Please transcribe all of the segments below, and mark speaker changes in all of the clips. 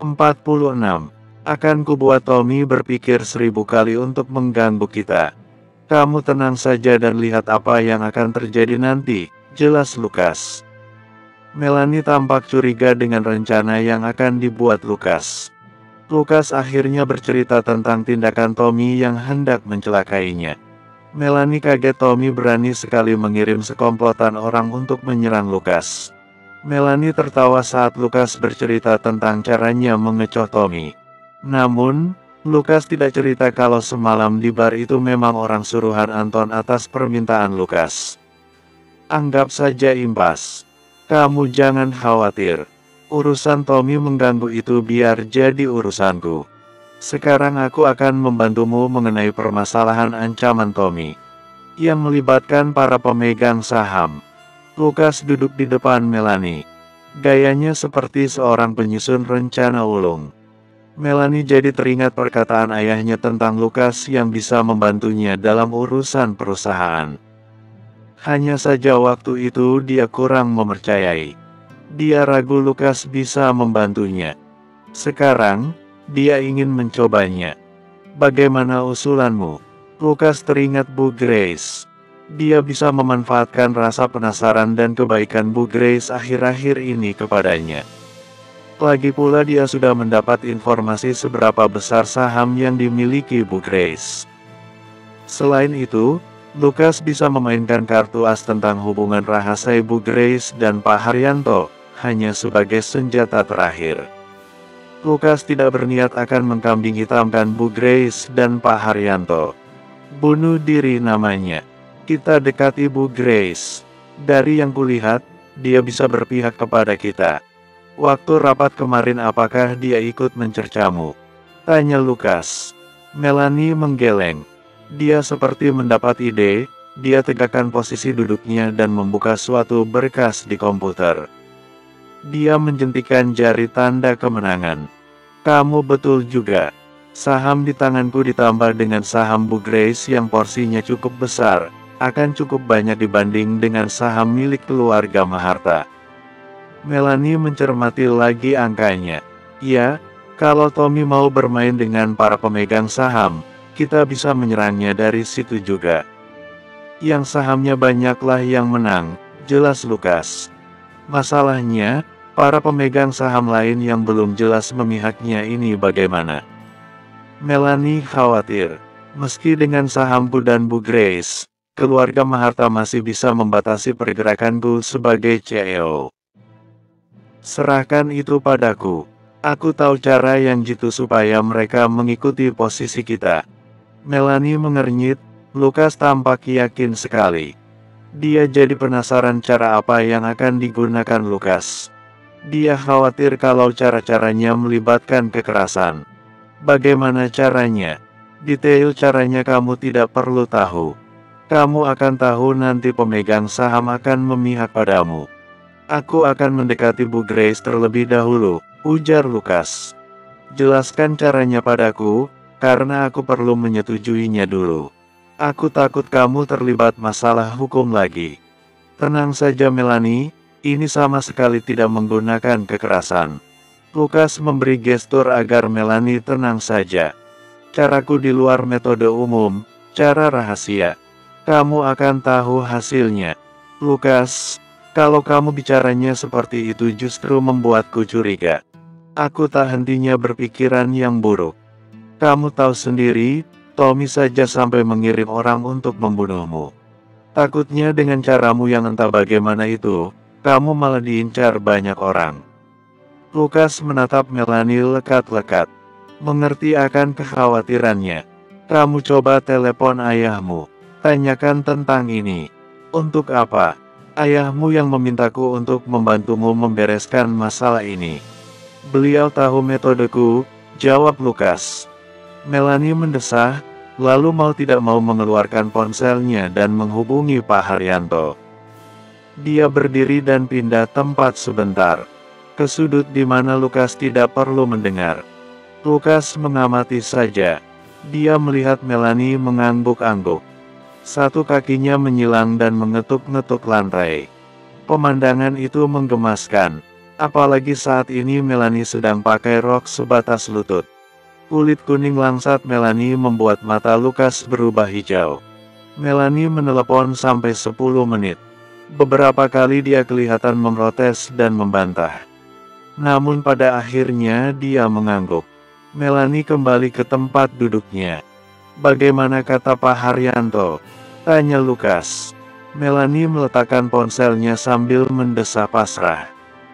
Speaker 1: 46. Akan kubuat Tommy berpikir 1000 kali untuk mengganggu kita. Kamu tenang saja dan lihat apa yang akan terjadi nanti, jelas Lukas. Melanie tampak curiga dengan rencana yang akan dibuat Lukas. Lukas akhirnya bercerita tentang tindakan Tommy yang hendak mencelakainya. Melanie kaget Tommy berani sekali mengirim sekomplotan orang untuk menyerang Lukas. Melanie tertawa saat Lukas bercerita tentang caranya mengecoh Tommy. Namun, Lukas tidak cerita kalau semalam di bar itu memang orang suruhan Anton atas permintaan Lukas. Anggap saja impas. Kamu jangan khawatir. Urusan Tommy mengganggu itu biar jadi urusanku. Sekarang aku akan membantumu mengenai permasalahan ancaman Tommy yang melibatkan para pemegang saham. Lukas duduk di depan Melanie. Gayanya seperti seorang penyusun rencana ulung. Melanie jadi teringat perkataan ayahnya tentang Lukas yang bisa membantunya dalam urusan perusahaan. Hanya saja waktu itu dia kurang mempercayai. Dia ragu Lukas bisa membantunya. Sekarang, dia ingin mencobanya. Bagaimana usulanmu? Lukas teringat Bu Grace. Dia bisa memanfaatkan rasa penasaran dan kebaikan Bu Grace akhir-akhir ini kepadanya. Lagi pula dia sudah mendapat informasi seberapa besar saham yang dimiliki Bu Grace. Selain itu, Lukas bisa memainkan kartu as tentang hubungan rahasia Bu Grace dan Pak Haryanto, hanya sebagai senjata terakhir. Lukas tidak berniat akan mengkambing hitamkan Bu Grace dan Pak Haryanto. Bunuh diri namanya. Kita dekati Bu Grace. Dari yang kulihat, dia bisa berpihak kepada kita. Waktu rapat kemarin apakah dia ikut mencercamu? Tanya Lukas. Melanie menggeleng. Dia seperti mendapat ide, dia tegakkan posisi duduknya dan membuka suatu berkas di komputer. Dia menjentikan jari tanda kemenangan. Kamu betul juga. Saham di tanganku ditambah dengan saham Bu Grace yang porsinya cukup besar, akan cukup banyak dibanding dengan saham milik keluarga Maharta. Melanie mencermati lagi angkanya. Ya, kalau Tommy mau bermain dengan para pemegang saham, kita bisa menyerangnya dari situ juga. Yang sahamnya banyaklah yang menang, jelas Lukas. Masalahnya, para pemegang saham lain yang belum jelas memihaknya ini bagaimana? Melanie khawatir. Meski dengan sahamku dan Bu Grace, keluarga Maharta masih bisa membatasi pergerakanku sebagai CEO. Serahkan itu padaku. Aku tahu cara yang jitu supaya mereka mengikuti posisi kita. Melanie mengernyit, Lukas tampak yakin sekali. Dia jadi penasaran cara apa yang akan digunakan Lukas. Dia khawatir kalau cara-caranya melibatkan kekerasan. Bagaimana caranya? Detail caranya kamu tidak perlu tahu. Kamu akan tahu nanti pemegang saham akan memihak padamu. Aku akan mendekati Bu Grace terlebih dahulu, ujar Lukas. Jelaskan caranya padaku, karena aku perlu menyetujuinya dulu. Aku takut kamu terlibat masalah hukum lagi. Tenang saja Melanie, ini sama sekali tidak menggunakan kekerasan. Lukas memberi gestur agar Melanie tenang saja. Caraku di luar metode umum, cara rahasia. Kamu akan tahu hasilnya. Lukas, kalau kamu bicaranya seperti itu justru membuatku curiga. Aku tak hentinya berpikiran yang buruk. Kamu tahu sendiri, Tommy saja sampai mengirim orang untuk membunuhmu. Takutnya dengan caramu yang entah bagaimana itu, kamu malah diincar banyak orang. Lukas menatap Melanie lekat-lekat. Mengerti akan kekhawatirannya. Kamu coba telepon ayahmu. Tanyakan tentang ini. Untuk apa? Ayahmu yang memintaku untuk membantumu membereskan masalah ini. Beliau tahu metodeku, jawab Lukas. Melanie mendesah, lalu mau tidak mau mengeluarkan ponselnya dan menghubungi Pak Haryanto. Dia berdiri dan pindah tempat sebentar. Ke sudut di mana Lukas tidak perlu mendengar. Lukas mengamati saja. Dia melihat Melanie mengangguk-angguk. Satu kakinya menyilang dan mengetuk-ngetuk lantai. Pemandangan itu menggemaskan. Apalagi saat ini Melanie sedang pakai rok sebatas lutut. Kulit kuning langsat Melanie membuat mata Lukas berubah hijau. Melanie menelepon sampai 10 menit. Beberapa kali dia kelihatan memprotes dan membantah. Namun pada akhirnya dia mengangguk. Melanie kembali ke tempat duduknya. "Bagaimana kata Pak Haryanto?" tanya Lukas. Melanie meletakkan ponselnya sambil mendesah pasrah.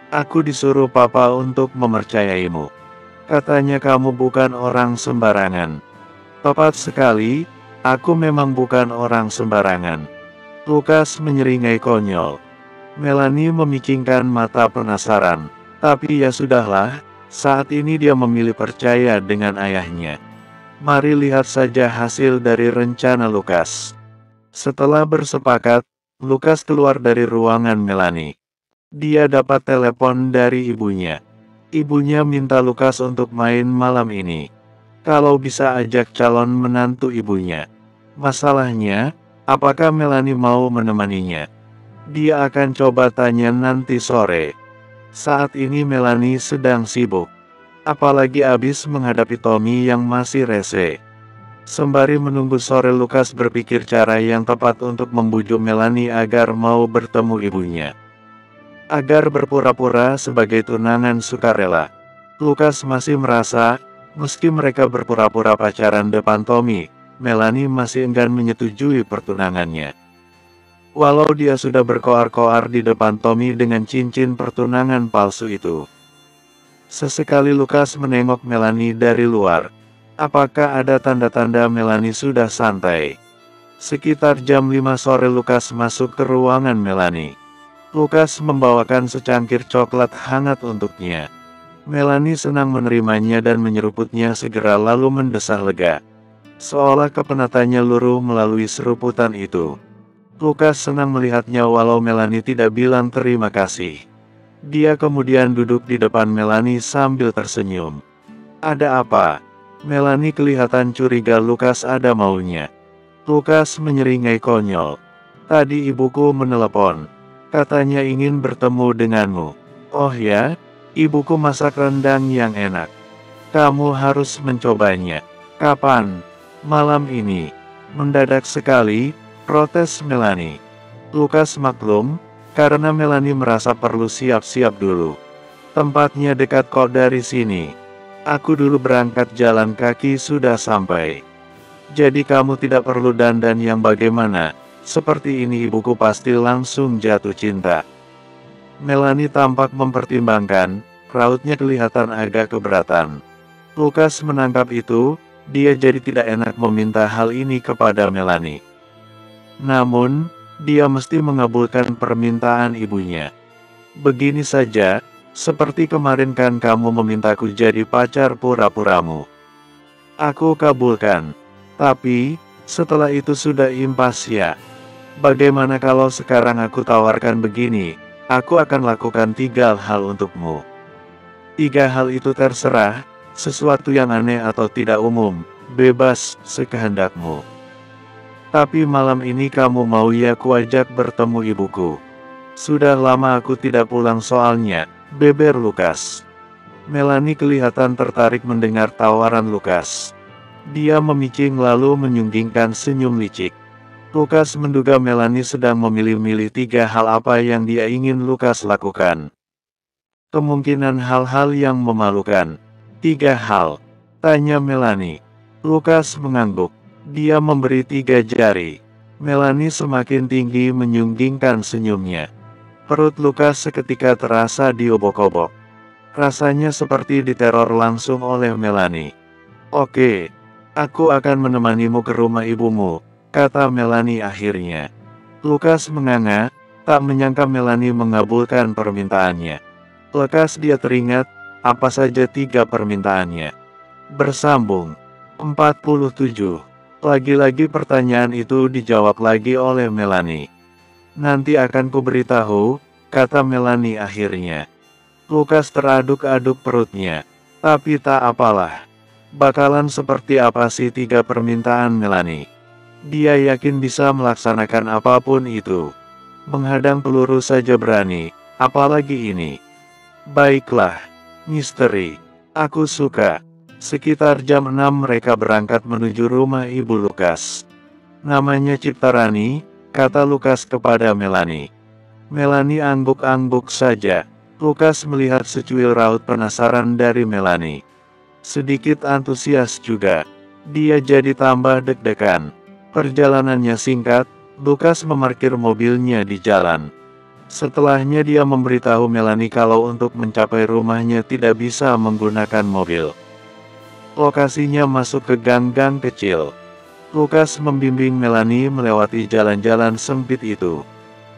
Speaker 1: "Aku disuruh Papa untuk mempercayaimu. Katanya kamu bukan orang sembarangan." "Tepat sekali, aku memang bukan orang sembarangan." Lukas menyeringai konyol. Melanie memicingkan mata penasaran. Tapi ya sudahlah, saat ini dia memilih percaya dengan ayahnya. Mari lihat saja hasil dari rencana Lukas. Setelah bersepakat, Lukas keluar dari ruangan Melanie. Dia dapat telepon dari ibunya. Ibunya minta Lukas untuk main malam ini. Kalau bisa ajak calon menantu ibunya. Masalahnya, apakah Melanie mau menemaninya? Dia akan coba tanya nanti sore. Saat ini Melanie sedang sibuk. Apalagi habis menghadapi Tommy yang masih rese. Sembari menunggu sore, Lukas berpikir cara yang tepat untuk membujuk Melanie agar mau bertemu ibunya. Agar berpura-pura sebagai tunangan sukarela. Lukas masih merasa, meski mereka berpura-pura pacaran depan Tommy, Melanie masih enggan menyetujui pertunangannya. Walau dia sudah berkoar-koar di depan Tommy dengan cincin pertunangan palsu itu. Sesekali Lukas menengok Melanie dari luar. Apakah ada tanda-tanda Melanie sudah santai? Sekitar jam 5 sore Lukas masuk ke ruangan Melanie. Lukas membawakan secangkir coklat hangat untuknya. Melanie senang menerimanya dan menyeruputnya segera lalu mendesah lega. Seolah kepenatannya luruh melalui seruputan itu. Lukas senang melihatnya walau Melanie tidak bilang terima kasih. Dia kemudian duduk di depan Melanie sambil tersenyum. "Ada apa?" Melanie kelihatan curiga Lukas ada maunya. Lukas menyeringai konyol. "Tadi ibuku menelepon. Katanya ingin bertemu denganmu." "Oh ya, ibuku masak rendang yang enak. Kamu harus mencobanya." "Kapan?" "Malam ini." Mendadak sekali, protes Melanie. Lukas maklum, karena Melanie merasa perlu siap-siap dulu. "Tempatnya dekat kok dari sini. Aku dulu berangkat jalan kaki sudah sampai. Jadi kamu tidak perlu dandan yang bagaimana. Seperti ini ibuku pasti langsung jatuh cinta." Melanie tampak mempertimbangkan, rautnya kelihatan agak keberatan. Lukas menangkap itu, dia jadi tidak enak meminta hal ini kepada Melanie. Namun, dia mesti mengabulkan permintaan ibunya. "Begini saja, seperti kemarin kan kamu memintaku jadi pacar pura-puramu. Aku kabulkan. Tapi, setelah itu sudah impas ya. Bagaimana kalau sekarang aku tawarkan begini, aku akan lakukan 3 hal untukmu. 3 hal itu terserah, sesuatu yang aneh atau tidak umum, bebas, sekehendakmu. Tapi malam ini kamu mau ya ku ajak bertemu ibuku. Sudah lama aku tidak pulang soalnya," beber Lukas. Melanie kelihatan tertarik mendengar tawaran Lukas. Dia memicing lalu menyunggingkan senyum licik. Lukas menduga Melanie sedang memilih-milih 3 hal apa yang dia ingin Lukas lakukan. Kemungkinan hal-hal yang memalukan. 3 hal, tanya Melanie. Lukas mengangguk. Dia memberi 3 jari. Melanie semakin tinggi menyunggingkan senyumnya. Perut Lukas seketika terasa diobok-obok. Rasanya seperti diteror langsung oleh Melanie. "Oke, aku akan menemanimu ke rumah ibumu," kata Melanie akhirnya. Lukas menganga, tak menyangka Melanie mengabulkan permintaannya. Lekas dia teringat, apa saja 3 permintaannya. Bersambung. 47. Lagi-lagi pertanyaan itu dijawab lagi oleh Melanie. "Nanti akan kuberitahu," kata Melanie akhirnya. Lukas teraduk-aduk perutnya. Tapi tak apalah. Bakalan seperti apa sih 3 permintaan Melanie? Dia yakin bisa melaksanakan apapun itu. Menghadang peluru saja berani, apalagi ini. Baiklah, misteri. Aku suka. Sekitar jam 6 mereka berangkat menuju rumah Ibu Lukas. Namanya Ciptarani, kata Lukas kepada Melanie. Melanie angguk-angguk saja. Lukas melihat secuil raut penasaran dari Melanie. Sedikit antusias juga. Dia jadi tambah deg-degan. Perjalanannya singkat, Lukas memarkir mobilnya di jalan. Setelahnya dia memberitahu Melanie kalau untuk mencapai rumahnya tidak bisa menggunakan mobil. Lokasinya masuk ke gang-gang kecil. Lukas membimbing Melanie melewati jalan-jalan sempit itu.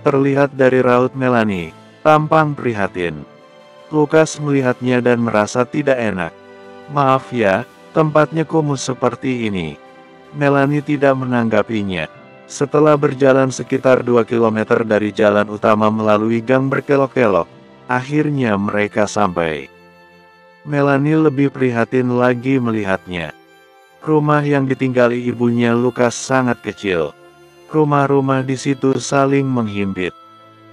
Speaker 1: Terlihat dari raut Melanie, tampang prihatin. Lukas melihatnya dan merasa tidak enak. Maaf ya, tempatnya kumuh seperti ini. Melanie tidak menanggapinya. Setelah berjalan sekitar 2 km dari jalan utama melalui gang berkelok-kelok, akhirnya mereka sampai. Melanie lebih prihatin lagi melihatnya. Rumah yang ditinggali ibunya Lukas sangat kecil. Rumah-rumah di situ saling menghimpit.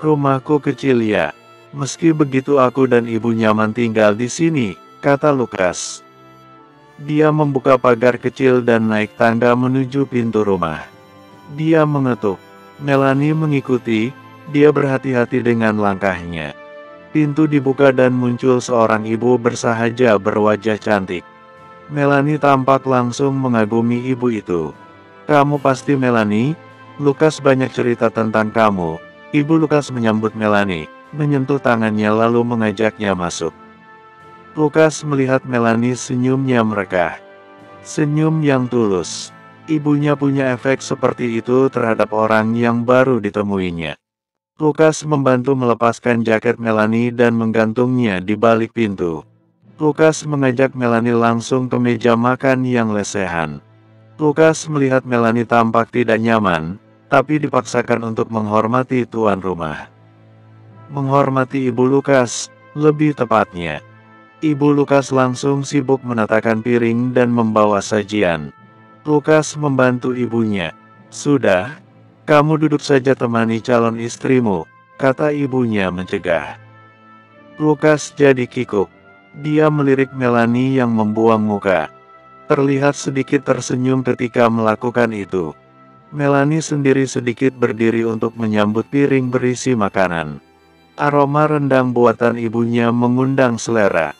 Speaker 1: Rumahku kecil ya. Meski begitu aku dan ibu nyaman tinggal di sini, kata Lukas. Dia membuka pagar kecil dan naik tangga menuju pintu rumah. Dia mengetuk. Melanie mengikuti, dia berhati-hati dengan langkahnya. Pintu dibuka dan muncul seorang ibu bersahaja berwajah cantik. Melanie tampak langsung mengagumi ibu itu. Kamu pasti Melanie? Lukas banyak cerita tentang kamu. Ibu Lukas menyambut Melanie, menyentuh tangannya lalu mengajaknya masuk. Lukas melihat Melanie senyumnya merekah. Senyum yang tulus. Ibunya punya efek seperti itu terhadap orang yang baru ditemuinya. Lukas membantu melepaskan jaket Melanie dan menggantungnya di balik pintu. Lukas mengajak Melanie langsung ke meja makan yang lesehan. Lukas melihat Melanie tampak tidak nyaman, tapi dipaksakan untuk menghormati tuan rumah. Menghormati ibu Lukas, lebih tepatnya. Ibu Lukas langsung sibuk menatakan piring dan membawa sajian. Lukas membantu ibunya. Sudah, kamu duduk saja temani calon istrimu, kata ibunya mencegah. Lukas jadi kikuk. Dia melirik Melanie yang membuang muka. Terlihat sedikit tersenyum ketika melakukan itu. Melanie sendiri sedikit berdiri untuk menyambut piring berisi makanan. Aroma rendang buatan ibunya mengundang selera.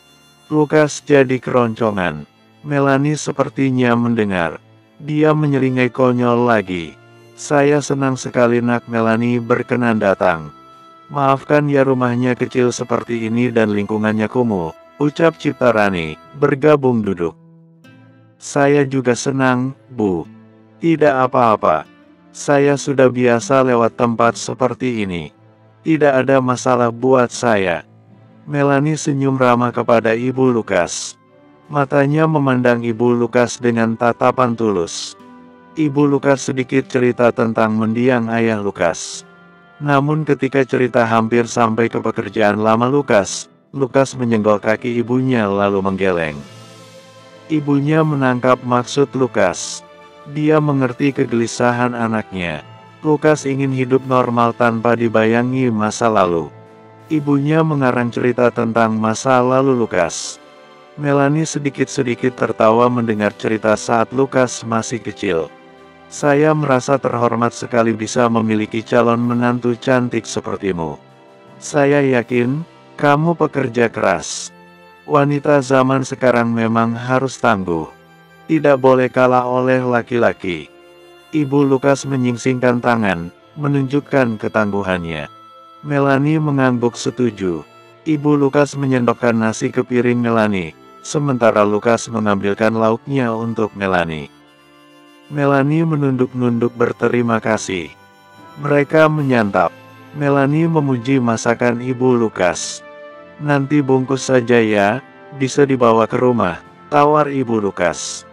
Speaker 1: Lukas jadi keroncongan. Melanie sepertinya mendengar. Dia menyeringai konyol lagi. Saya senang sekali nak Melanie berkenan datang. Maafkan ya rumahnya kecil seperti ini dan lingkungannya kumuh, ucap Ciptarani, bergabung duduk. Saya juga senang, Bu. Tidak apa-apa. Saya sudah biasa lewat tempat seperti ini. Tidak ada masalah buat saya. Melanie senyum ramah kepada Ibu Lukas. Matanya memandang Ibu Lukas dengan tatapan tulus. Ibu Lukas sedikit cerita tentang mendiang ayah Lukas. Namun ketika cerita hampir sampai ke pekerjaan lama Lukas, Lukas menyenggol kaki ibunya lalu menggeleng. Ibunya menangkap maksud Lukas. Dia mengerti kegelisahan anaknya. Lukas ingin hidup normal tanpa dibayangi masa lalu. Ibunya mengarang cerita tentang masa lalu Lukas. Melanie sedikit-sedikit tertawa mendengar cerita saat Lukas masih kecil. Saya merasa terhormat sekali bisa memiliki calon menantu cantik sepertimu. Saya yakin, kamu pekerja keras. Wanita zaman sekarang memang harus tangguh. Tidak boleh kalah oleh laki-laki. Ibu Lukas menyingsingkan tangan, menunjukkan ketangguhannya. Melanie mengangguk setuju. Ibu Lukas menyendokkan nasi ke piring Melanie. Sementara Lukas mengambilkan lauknya untuk Melanie. Melanie menunduk-nunduk berterima kasih. Mereka menyantap. Melanie memuji masakan Ibu Lukas. Nanti bungkus saja ya, bisa dibawa ke rumah, tawar Ibu Lukas.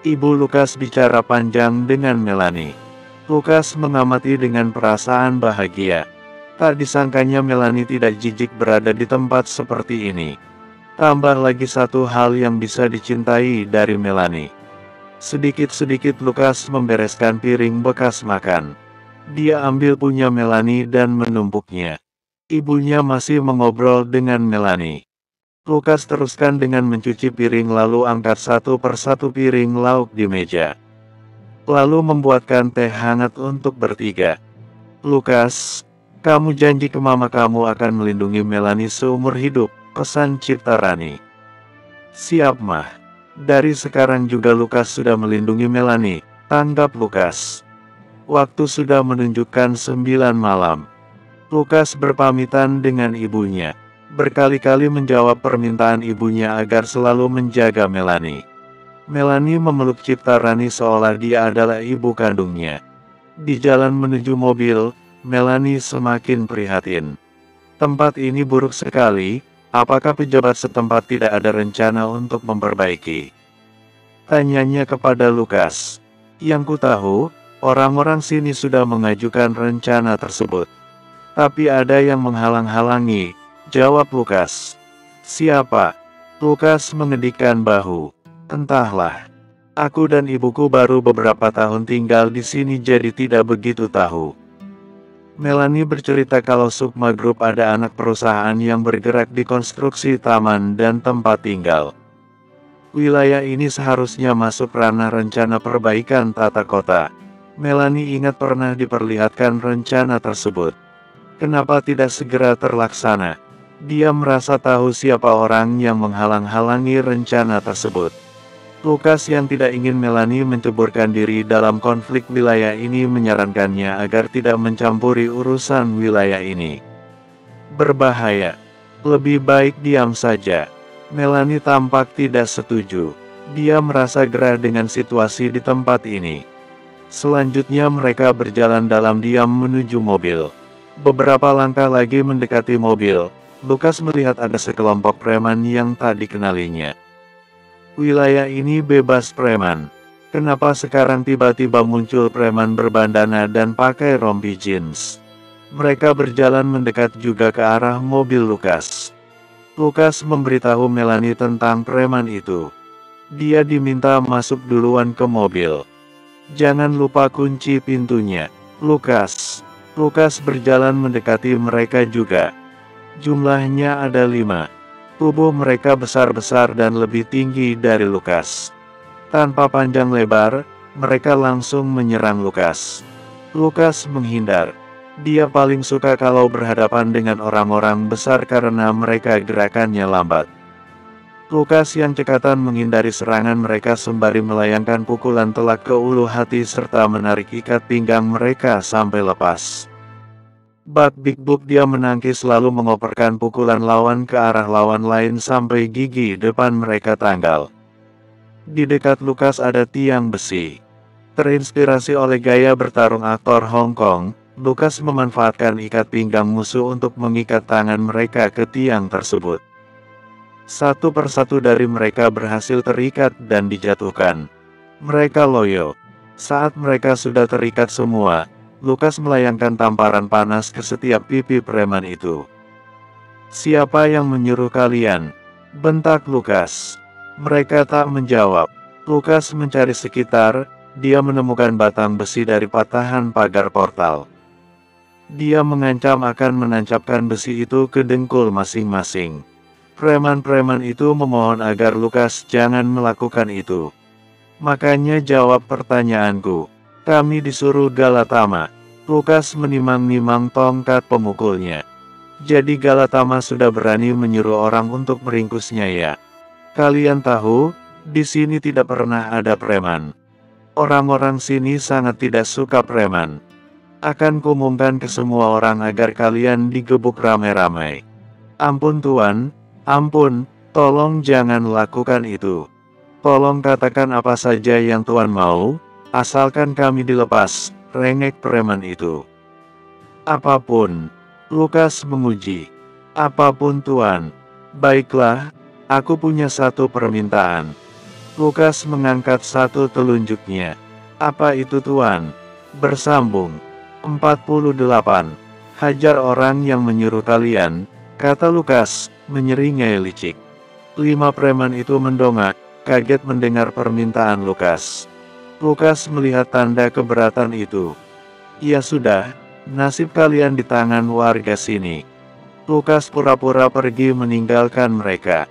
Speaker 1: Ibu Lukas bicara panjang dengan Melanie. Lukas mengamati dengan perasaan bahagia. Tak disangkanya Melanie tidak jijik berada di tempat seperti ini. Tambah lagi satu hal yang bisa dicintai dari Melanie. Sedikit-sedikit Lukas membereskan piring bekas makan. Dia ambil punya Melanie dan menumpuknya. Ibunya masih mengobrol dengan Melanie. Lukas teruskan dengan mencuci piring lalu angkat satu persatu piring lauk di meja. Lalu membuatkan teh hangat untuk bertiga. Lukas, kamu janji ke mama kamu akan melindungi Melanie seumur hidup, pesan Cipta Rani. Siap mah. Dari sekarang juga Lukas sudah melindungi Melanie, tanggap Lukas. Waktu sudah menunjukkan 9 malam. Lukas berpamitan dengan ibunya. Berkali-kali menjawab permintaan ibunya agar selalu menjaga Melanie. Melanie memeluk Cipta Rani seolah dia adalah ibu kandungnya. Di jalan menuju mobil, Melanie semakin prihatin. Tempat ini buruk sekali, apakah pejabat setempat tidak ada rencana untuk memperbaiki? Tanyanya kepada Lukas. Yang ku tahu, orang-orang sini sudah mengajukan rencana tersebut. Tapi ada yang menghalang-halangi, jawab Lukas. Siapa? Lukas mengedikkan bahu. Entahlah. Aku dan ibuku baru beberapa tahun tinggal di sini jadi tidak begitu tahu. Melanie bercerita kalau Sukma Group ada anak perusahaan yang bergerak di konstruksi taman dan tempat tinggal. Wilayah ini seharusnya masuk ranah rencana perbaikan tata kota. Melanie ingat pernah diperlihatkan rencana tersebut. Kenapa tidak segera terlaksana? Dia merasa tahu siapa orang yang menghalang-halangi rencana tersebut. Lukas yang tidak ingin Melanie menceburkan diri dalam konflik wilayah ini menyarankannya agar tidak mencampuri urusan wilayah ini. Berbahaya. Lebih baik diam saja. Melanie tampak tidak setuju. Dia merasa gerah dengan situasi di tempat ini. Selanjutnya mereka berjalan dalam diam menuju mobil. Beberapa langkah lagi mendekati mobil, Lukas melihat ada sekelompok preman yang tak dikenalinya. Wilayah ini bebas preman. Kenapa sekarang tiba-tiba muncul preman berbandana dan pakai rompi jeans? Mereka berjalan mendekat juga ke arah mobil Lukas. Lukas memberitahu Melanie tentang preman itu. Dia diminta masuk duluan ke mobil. Jangan lupa kunci pintunya, Lukas. Lukas berjalan mendekati mereka juga. Jumlahnya ada 5. Tubuh mereka besar-besar dan lebih tinggi dari Lukas. Tanpa panjang lebar, mereka langsung menyerang Lukas. Lukas menghindar. Dia paling suka kalau berhadapan dengan orang-orang besar karena mereka gerakannya lambat. Lukas yang cekatan menghindari serangan mereka sembari melayangkan pukulan telak ke ulu hati serta menarik ikat pinggang mereka sampai lepas. Bak Big Book dia menangkis lalu mengoperkan pukulan lawan ke arah lawan lain sampai gigi depan mereka tanggal. Di dekat Lukas ada tiang besi. Terinspirasi oleh gaya bertarung aktor Hong Kong, Lukas memanfaatkan ikat pinggang musuh untuk mengikat tangan mereka ke tiang tersebut. Satu persatu dari mereka berhasil terikat dan dijatuhkan. Mereka loyo. Saat mereka sudah terikat semua, Lukas melayangkan tamparan panas ke setiap pipi preman itu. Siapa yang menyuruh kalian? Bentak Lukas. Mereka tak menjawab. Lukas mencari sekitar, dia menemukan batang besi dari patahan pagar portal. Dia mengancam akan menancapkan besi itu ke dengkul masing-masing. Preman-preman itu memohon agar Lukas jangan melakukan itu. Makanya jawab pertanyaanku. Kami disuruh Galatama. Lukas menimang-nimang tongkat pemukulnya. Jadi Galatama sudah berani menyuruh orang untuk meringkusnya ya. Kalian tahu, di sini tidak pernah ada preman. Orang-orang sini sangat tidak suka preman. Akan kuumumkan ke semua orang agar kalian digebuk ramai-ramai. Ampun Tuan, ampun, tolong jangan lakukan itu. Tolong katakan apa saja yang Tuan mau, asalkan kami dilepas, rengek preman itu. Apapun, Lukas menguji. Apapun Tuan. Baiklah, aku punya satu permintaan. Lukas mengangkat satu telunjuknya. Apa itu Tuan? Bersambung. 48. Hajar orang yang menyuruh kalian, kata Lukas, menyeringai licik. 5 preman itu mendongak, kaget mendengar permintaan Lukas. Lukas melihat tanda keberatan itu. Ya sudah, nasib kalian di tangan warga sini. Lukas pura-pura pergi meninggalkan mereka.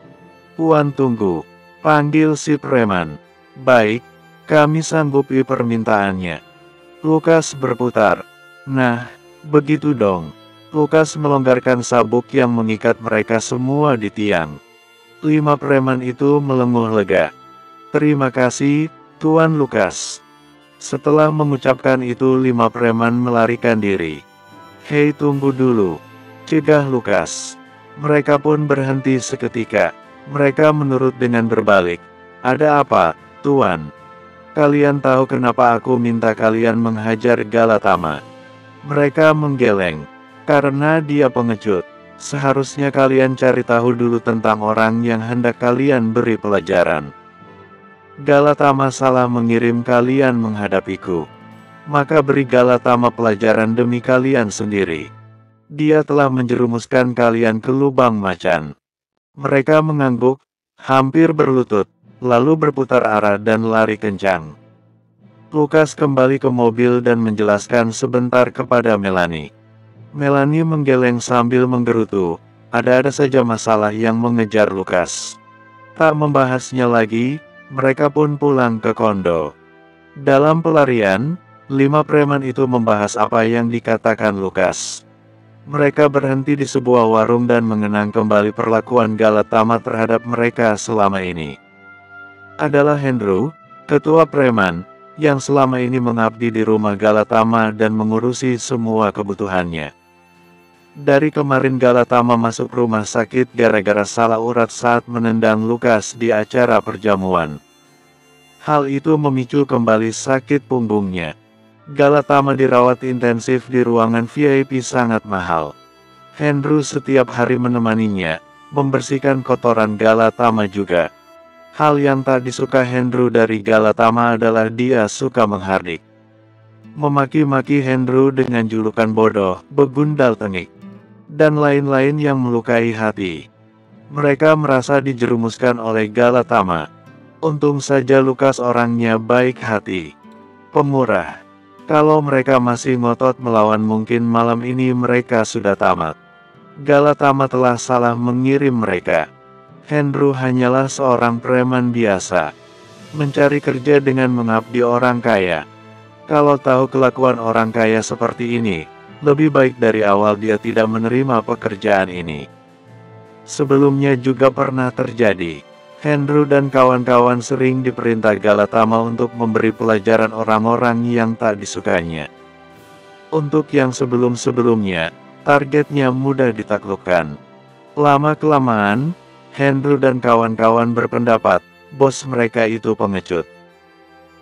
Speaker 1: "Tuan tunggu," panggil si preman. "Baik, kami sanggupi permintaannya." Lukas berputar. "Nah, begitu dong." Lukas melonggarkan sabuk yang mengikat mereka semua di tiang. 5 preman itu melenguh lega. "Terima kasih, Tuan Lukas." Setelah mengucapkan itu 5 preman melarikan diri. "Hei, tunggu dulu," cegah Lukas. Mereka pun berhenti seketika. Mereka menurut dengan berbalik. "Ada apa, Tuan? Kalian tahu kenapa aku minta kalian menghajar Galatama?" Mereka menggeleng. "Karena dia pengecut. Seharusnya kalian cari tahu dulu tentang orang yang hendak kalian beri pelajaran. Galatama salah mengirim kalian menghadapiku. Maka beri Galatama pelajaran demi kalian sendiri. Dia telah menjerumuskan kalian ke lubang macan." Mereka mengangguk, hampir berlutut, lalu berputar arah dan lari kencang. Lukas kembali ke mobil dan menjelaskan sebentar kepada Melanie. Melanie menggeleng sambil menggerutu. Ada saja masalah yang mengejar Lukas. Tak membahasnya lagi, mereka pun pulang ke kondo. Dalam pelarian, 5 preman itu membahas apa yang dikatakan Lukas. Mereka berhenti di sebuah warung dan mengenang kembali perlakuan Galatama terhadap mereka selama ini. Adalah Andrew, ketua preman, yang selama ini mengabdi di rumah Galatama dan mengurusi semua kebutuhannya. Dari kemarin Galatama masuk rumah sakit gara-gara salah urat saat menendang Lukas di acara perjamuan. Hal itu memicu kembali sakit punggungnya. Galatama dirawat intensif di ruangan VIP sangat mahal. Andrew setiap hari menemaninya, membersihkan kotoran Galatama juga. Hal yang tak disuka Andrew dari Galatama adalah dia suka menghardik. Memaki-maki Andrew dengan julukan bodoh, begundal tengik, dan lain-lain yang melukai hati. Mereka merasa dijerumuskan oleh Galatama. Untung saja Lukas orangnya baik hati, pemurah. Kalau mereka masih ngotot melawan mungkin malam ini mereka sudah tamat. Galatama telah salah mengirim mereka. Andrew hanyalah seorang preman biasa, mencari kerja dengan mengabdi orang kaya. Kalau tahu kelakuan orang kaya seperti ini, lebih baik dari awal dia tidak menerima pekerjaan ini. Sebelumnya juga pernah terjadi. Andrew dan kawan-kawan sering diperintah Galatama untuk memberi pelajaran orang-orang yang tak disukainya. Untuk yang sebelum-sebelumnya, targetnya mudah ditaklukkan. Lama-kelamaan, Andrew dan kawan-kawan berpendapat, bos mereka itu pengecut.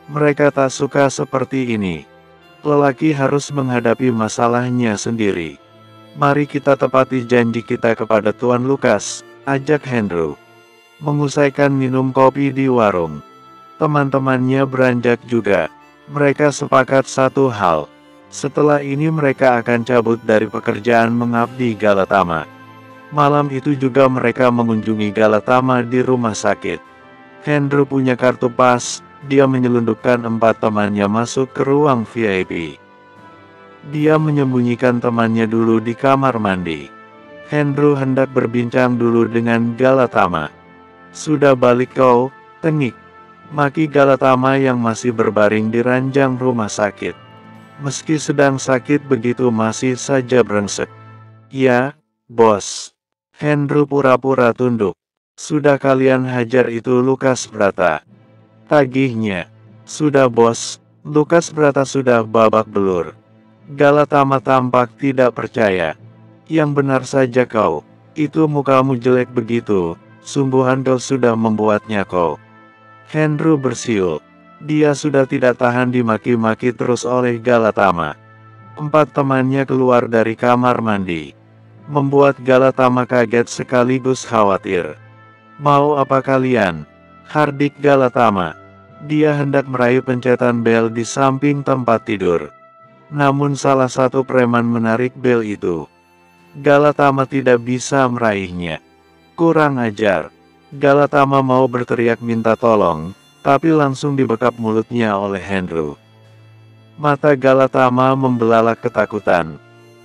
Speaker 1: Mereka tak suka seperti ini. Lelaki harus menghadapi masalahnya sendiri. "Mari kita tepati janji kita kepada Tuan Lukas," ajak Andrew. Mengusaikan minum kopi di warung, teman-temannya beranjak juga. Mereka sepakat satu hal. Setelah ini mereka akan cabut dari pekerjaan mengabdi Galatama. Malam itu juga mereka mengunjungi Galatama di rumah sakit. Andrew punya kartu pas, dia menyelundupkan 4 temannya masuk ke ruang VIP. Dia menyembunyikan temannya dulu di kamar mandi. Andrew hendak berbincang dulu dengan Galatama. "Sudah balik kau, tengik?" maki Galatama yang masih berbaring di ranjang rumah sakit. Meski sedang sakit begitu masih saja brengsek. "Ya, bos." Andrew pura-pura tunduk. "Sudah kalian hajar itu Lukas Brata?" tagihnya. "Sudah bos." Lukas Brata sudah babak belur. Galatama tampak tidak percaya. "Yang benar saja kau, itu mukamu jelek begitu, sungguhan kau sudah membuatnya kau." Andrew bersiul. Dia sudah tidak tahan dimaki-maki terus oleh Galatama. 4 temannya keluar dari kamar mandi, membuat Galatama kaget sekaligus khawatir. "Mau apa kalian?" hardik Galatama. Dia hendak meraih pencetan bel di samping tempat tidur. Namun salah satu preman menarik bel itu. Galatama tidak bisa meraihnya. Kurang ajar. Galatama mau berteriak minta tolong, tapi langsung dibekap mulutnya oleh Andrew. Mata Galatama membelalak ketakutan.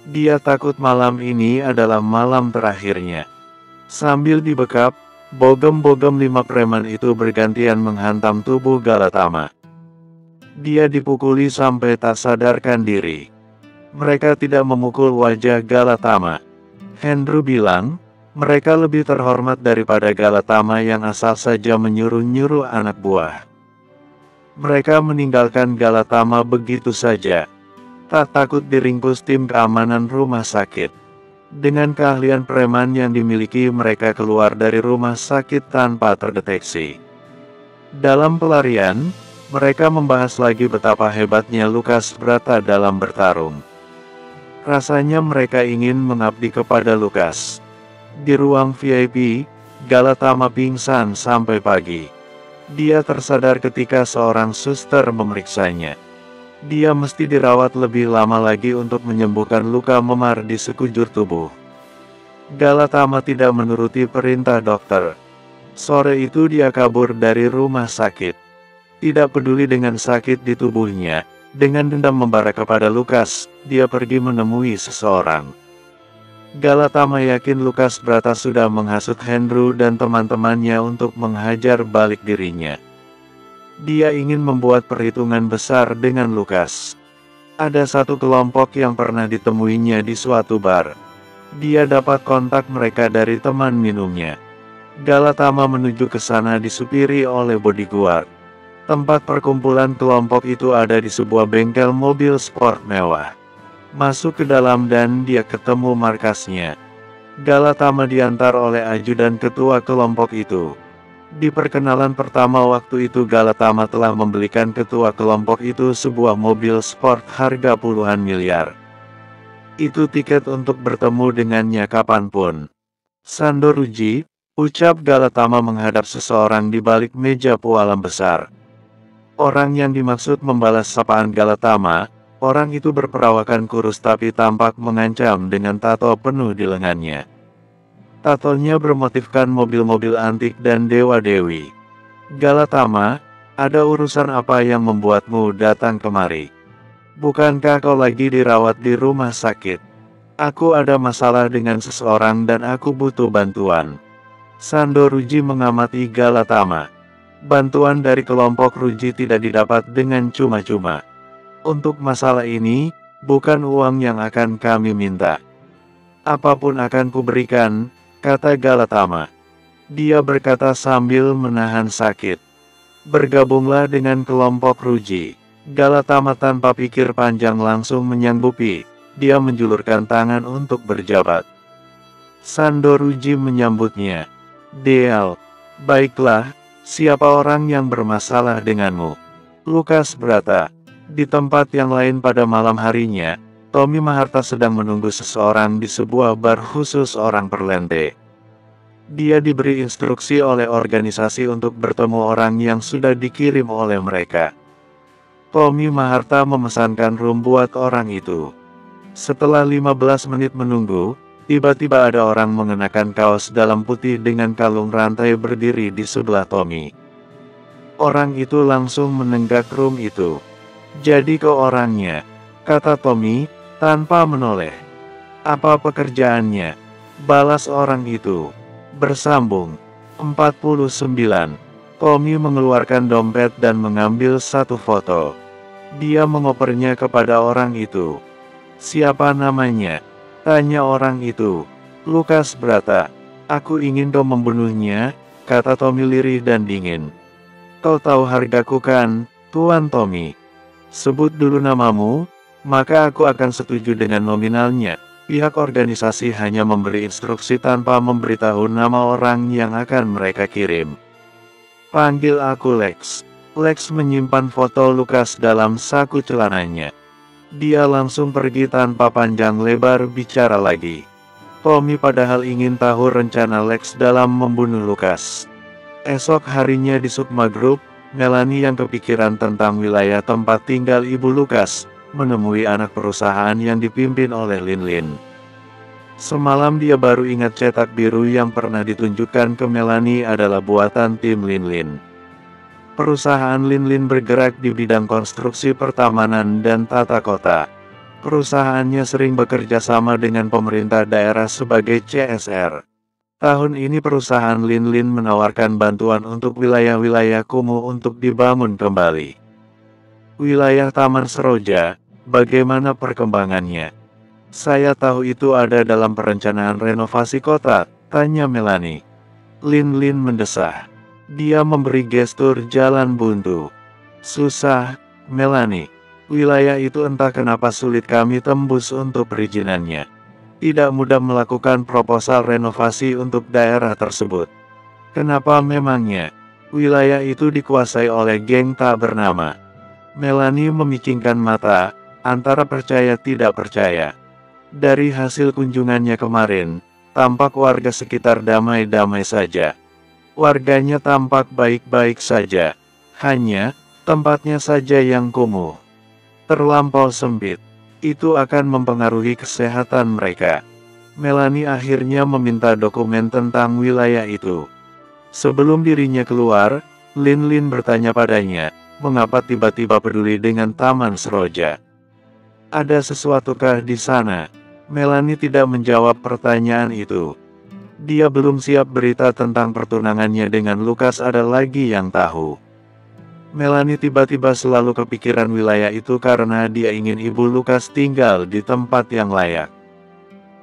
Speaker 1: Dia takut malam ini adalah malam terakhirnya. Sambil dibekap, bogem-bogem 5 preman itu bergantian menghantam tubuh Galatama. Dia dipukuli sampai tak sadarkan diri. Mereka tidak memukul wajah Galatama. Hendro bilang, mereka lebih terhormat daripada Galatama yang asal saja menyuruh-nyuruh anak buah. Mereka meninggalkan Galatama begitu saja, tak takut diringkus tim keamanan rumah sakit. Dengan keahlian preman yang dimiliki, mereka keluar dari rumah sakit tanpa terdeteksi. Dalam pelarian, mereka membahas lagi betapa hebatnya Lukas Brata dalam bertarung. Rasanya mereka ingin mengabdi kepada Lukas. Di ruang VIP, Galatama pingsan sampai pagi. Dia tersadar ketika seorang suster memeriksanya. Dia mesti dirawat lebih lama lagi untuk menyembuhkan luka memar di sekujur tubuh. Galatama tidak menuruti perintah dokter. Sore itu dia kabur dari rumah sakit. Tidak peduli dengan sakit di tubuhnya, dengan dendam membara kepada Lukas, dia pergi menemui seseorang. Galatama yakin Lukas Brata sudah menghasut Hendro dan teman-temannya untuk menghajar balik dirinya. Dia ingin membuat perhitungan besar dengan Lukas. Ada satu kelompok yang pernah ditemuinya di suatu bar. Dia dapat kontak mereka dari teman minumnya. Galatama menuju ke sana disupiri oleh bodyguard. Tempat perkumpulan kelompok itu ada di sebuah bengkel mobil sport mewah. Masuk ke dalam dan dia ketemu markasnya. Galatama diantar oleh ajudan ketua kelompok itu. Di perkenalan pertama waktu itu Galatama telah membelikan ketua kelompok itu sebuah mobil sport harga puluhan miliar. Itu tiket untuk bertemu dengannya kapanpun. Sandoruji, ucap Galatama menghadap seseorang di balik meja pualam besar. Orang yang dimaksud membalas sapaan Galatama, orang itu berperawakan kurus tapi tampak mengancam dengan tato penuh di lengannya. Tatonya bermotifkan mobil-mobil antik dan dewa-dewi. Galatama, ada urusan apa yang membuatmu datang kemari? Bukankah kau lagi dirawat di rumah sakit? Aku ada masalah dengan seseorang dan aku butuh bantuan. Sandoruji mengamati Galatama. Bantuan dari kelompok Ruji tidak didapat dengan cuma-cuma. Untuk masalah ini, bukan uang yang akan kami minta. Apapun akan kuberikan, kata Galatama. Dia berkata sambil menahan sakit. Bergabunglah dengan kelompok Ruji. Galatama tanpa pikir panjang langsung menyanggupi. Dia menjulurkan tangan untuk berjabat. Sandoruji menyambutnya. Deal. Baiklah. Siapa orang yang bermasalah denganmu? Lukas Brata. Di tempat yang lain pada malam harinya, Tommy Maharta sedang menunggu seseorang di sebuah bar khusus orang perlente. Dia diberi instruksi oleh organisasi untuk bertemu orang yang sudah dikirim oleh mereka. Tommy Maharta memesankan room buat orang itu. Setelah 15 menit menunggu, tiba-tiba ada orang mengenakan kaos dalam putih dengan kalung rantai berdiri di sebelah Tommy. Orang itu langsung menenggak room itu. Jadi kau orangnya, kata Tommy, tanpa menoleh. Apa pekerjaannya? Balas orang itu. Bersambung. 49. Tommy mengeluarkan dompet dan mengambil satu foto. Dia mengopernya kepada orang itu. Siapa namanya? Tanya orang itu. Lukas Brata. Aku ingin kau membunuhnya, kata Tommy lirih dan dingin. Kau tahu hargaku kan, Tuan Tommy? Sebut dulu namamu, maka aku akan setuju dengan nominalnya. Pihak organisasi hanya memberi instruksi tanpa memberitahu nama orang yang akan mereka kirim. Panggil aku Lex. Lex menyimpan foto Lukas dalam saku celananya. Dia langsung pergi tanpa panjang lebar bicara lagi. Tommy padahal ingin tahu rencana Lex dalam membunuh Lukas. Esok harinya di Sukma Group, Melanie yang kepikiran tentang wilayah tempat tinggal ibu Lukas, menemui anak perusahaan yang dipimpin oleh Lin. Semalam dia baru ingat cetak biru yang pernah ditunjukkan ke Melanie adalah buatan tim Lin. Perusahaan Lin bergerak di bidang konstruksi pertamanan dan tata kota. Perusahaannya sering bekerja sama dengan pemerintah daerah sebagai CSR. Tahun ini perusahaan Lin menawarkan bantuan untuk wilayah-wilayah kumuh untuk dibangun kembali. Wilayah Taman Seroja, bagaimana perkembangannya? Saya tahu itu ada dalam perencanaan renovasi kota, tanya Melanie. Lin mendesah. Dia memberi gestur jalan buntu. Susah, Melanie. Wilayah itu entah kenapa sulit kami tembus untuk perizinannya. Tidak mudah melakukan proposal renovasi untuk daerah tersebut. Kenapa memangnya? Wilayah itu dikuasai oleh geng tak bernama. Melanie memicingkan mata, antara percaya tidak percaya. Dari hasil kunjungannya kemarin, tampak warga sekitar damai-damai saja. Warganya tampak baik-baik saja. Hanya, tempatnya saja yang kumuh. Terlampau sempit. Itu akan mempengaruhi kesehatan mereka. Melanie akhirnya meminta dokumen tentang wilayah itu. Sebelum dirinya keluar, Lin bertanya padanya, mengapa tiba-tiba peduli dengan Taman Seroja? Ada sesuatukah di sana? Melanie tidak menjawab pertanyaan itu. Dia belum siap berita tentang pertunangannya dengan Lukas, ada lagi yang tahu. Melanie tiba-tiba selalu kepikiran wilayah itu karena dia ingin ibu Lukas tinggal di tempat yang layak.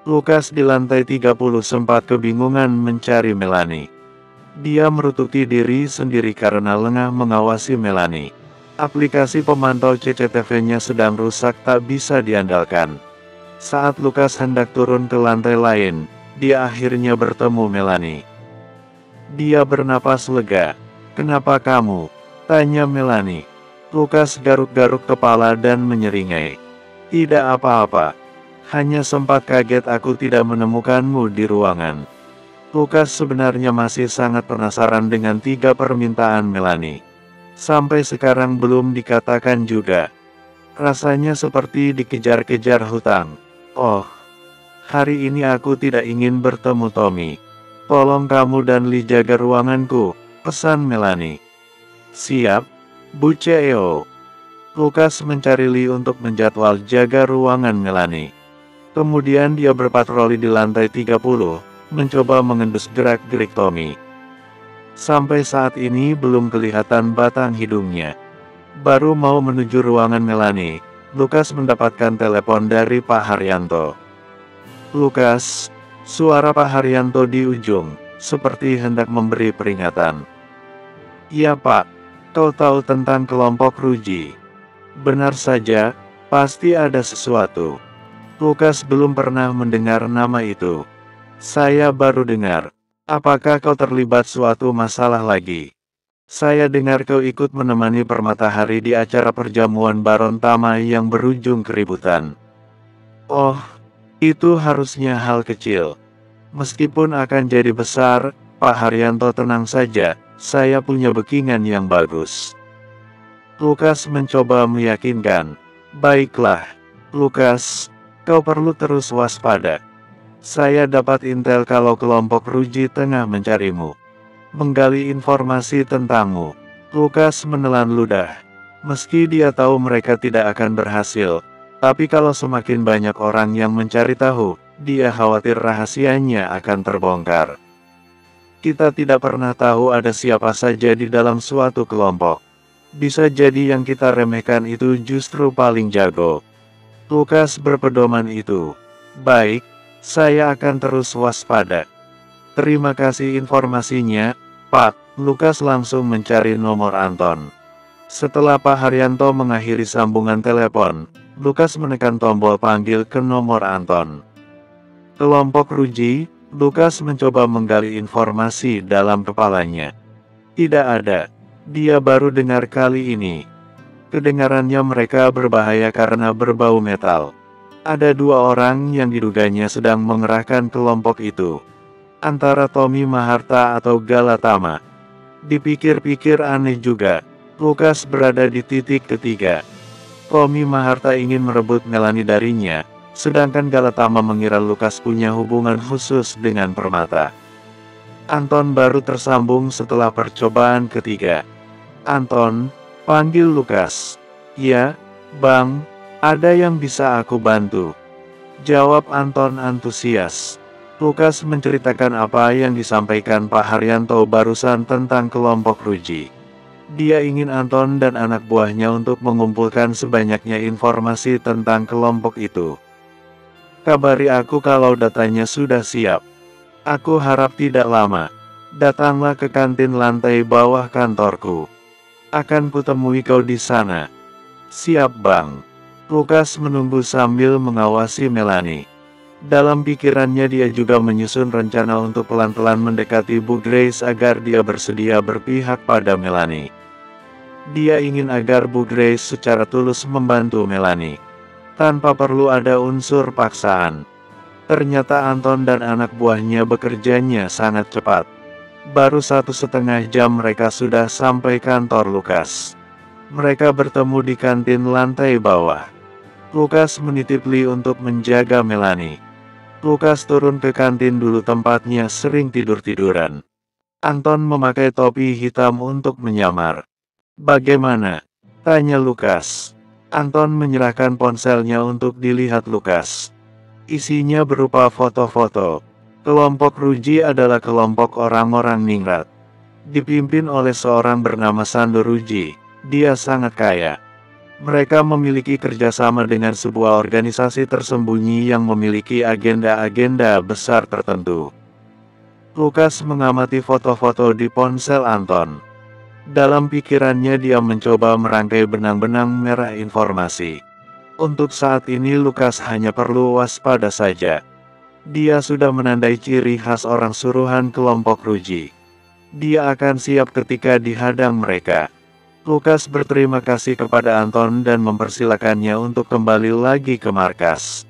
Speaker 1: Lukas di lantai 30 sempat kebingungan mencari Melanie. Dia merututi diri sendiri karena lengah mengawasi Melanie. Aplikasi pemantau CCTV-nya sedang rusak, tak bisa diandalkan. Saat Lukas hendak turun ke lantai lain, dia akhirnya bertemu Melanie. Dia bernapas lega. Kenapa kamu? Tanya Melanie. Lukas garuk-garuk kepala dan menyeringai. Tidak apa-apa. Hanya sempat kaget aku tidak menemukanmu di ruangan. Lukas sebenarnya masih sangat penasaran dengan 3 permintaan Melanie. Sampai sekarang belum dikatakan juga. Rasanya seperti dikejar-kejar hutang. Oh, hari ini aku tidak ingin bertemu Tommy. Tolong kamu dan Lee jaga ruanganku, pesan Melanie. Siap, Bu CEO. Lukas mencari Lee untuk menjadwal jaga ruangan Melanie. Kemudian dia berpatroli di lantai 30, mencoba mengendus gerak-gerik Tommy. Sampai saat ini belum kelihatan batang hidungnya. Baru mau menuju ruangan Melanie, Lukas mendapatkan telepon dari Pak Haryanto. Lukas, suara Pak Haryanto di ujung, seperti hendak memberi peringatan. Iya Pak. Kau tahu tentang kelompok Ruji? Benar saja, pasti ada sesuatu. Lukas belum pernah mendengar nama itu. Saya baru dengar. Apakah kau terlibat suatu masalah lagi? Saya dengar kau ikut menemani Permatahari di acara perjamuan Baron Tama yang berujung keributan. Oh, itu harusnya hal kecil. Meskipun akan jadi besar, Pak Haryanto tenang saja. Saya punya backingan yang bagus. Lukas mencoba meyakinkan. Baiklah, Lukas, kau perlu terus waspada. Saya dapat intel kalau kelompok Ruji tengah mencarimu. Menggali informasi tentangmu. Lukas menelan ludah. Meski dia tahu mereka tidak akan berhasil, tapi kalau semakin banyak orang yang mencari tahu, dia khawatir rahasianya akan terbongkar. Kita tidak pernah tahu ada siapa saja di dalam suatu kelompok. Bisa jadi yang kita remehkan itu justru paling jago. Lukas berpedoman itu. Baik, saya akan terus waspada. Terima kasih informasinya, Pak. Lukas langsung mencari nomor Anton. Setelah Pak Haryanto mengakhiri sambungan telepon, Lukas menekan tombol panggil ke nomor Anton. Kelompok Ruji. Lukas mencoba menggali informasi dalam kepalanya. Tidak ada. Dia baru dengar kali ini. Kedengarannya mereka berbahaya karena berbau metal. Ada 2 orang yang diduganya sedang mengerahkan kelompok itu. Antara Tommy Maharta atau Galatama. Dipikir-pikir aneh juga. Lukas berada di titik ketiga. Tommy Maharta ingin merebut Melanie darinya. Sedangkan Galatama mengira Lukas punya hubungan khusus dengan Permata. Anton baru tersambung setelah percobaan ketiga. Anton, panggil Lukas. Ya, Bang. Ada yang bisa aku bantu? Jawab Anton antusias. Lukas menceritakan apa yang disampaikan Pak Haryanto barusan tentang kelompok Ruji. Dia ingin Anton dan anak buahnya untuk mengumpulkan sebanyaknya informasi tentang kelompok itu. Kabari aku kalau datanya sudah siap. Aku harap tidak lama. Datanglah ke kantin lantai bawah kantorku. Akan kutemui kau di sana. Siap bang. Lukas menunggu sambil mengawasi Melanie. Dalam pikirannya dia juga menyusun rencana untuk pelan-pelan mendekati Bu Grace agar dia bersedia berpihak pada Melanie. Dia ingin agar Bu Grace secara tulus membantu Melanie, tanpa perlu ada unsur paksaan. Ternyata Anton dan anak buahnya bekerjanya sangat cepat. Baru 1,5 jam mereka sudah sampai kantor Lukas. Mereka bertemu di kantin lantai bawah. Lukas menitip Lee untuk menjaga Melanie. Lukas turun ke kantin dulu, tempatnya sering tidur-tiduran. Anton memakai topi hitam untuk menyamar. Bagaimana? Tanya Lukas. Anton menyerahkan ponselnya untuk dilihat Lukas. Isinya berupa foto-foto. Kelompok Ruji adalah kelompok orang-orang ningrat. Dipimpin oleh seorang bernama Sando Ruji. Dia sangat kaya. Mereka memiliki kerjasama dengan sebuah organisasi tersembunyi yang memiliki agenda-agenda besar tertentu. Lukas mengamati foto-foto di ponsel Anton. Dalam pikirannya dia mencoba merangkai benang-benang merah informasi. Untuk saat ini Lukas hanya perlu waspada saja. Dia sudah menandai ciri khas orang suruhan kelompok Ruji. Dia akan siap ketika dihadang mereka. Lukas berterima kasih kepada Anton dan mempersilakannya untuk kembali lagi ke markas.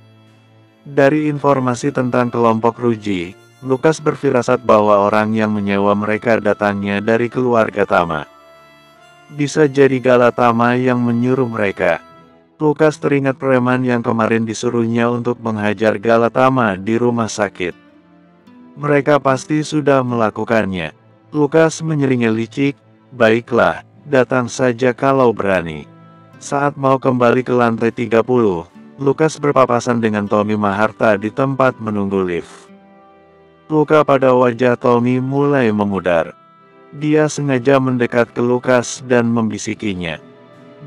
Speaker 1: Dari informasi tentang kelompok Ruji, Lukas berfirasat bahwa orang yang menyewa mereka datangnya dari keluarga Tama. Bisa jadi Galatama yang menyuruh mereka. Lukas teringat preman yang kemarin disuruhnya untuk menghajar Galatama di rumah sakit. Mereka pasti sudah melakukannya. Lukas menyeringai licik, baiklah. Datang saja kalau berani. Saat mau kembali ke lantai 30, Lukas berpapasan dengan Tommy Maharta di tempat menunggu lift. Luka pada wajah Tommy mulai memudar. Dia sengaja mendekat ke Lukas dan membisikinya.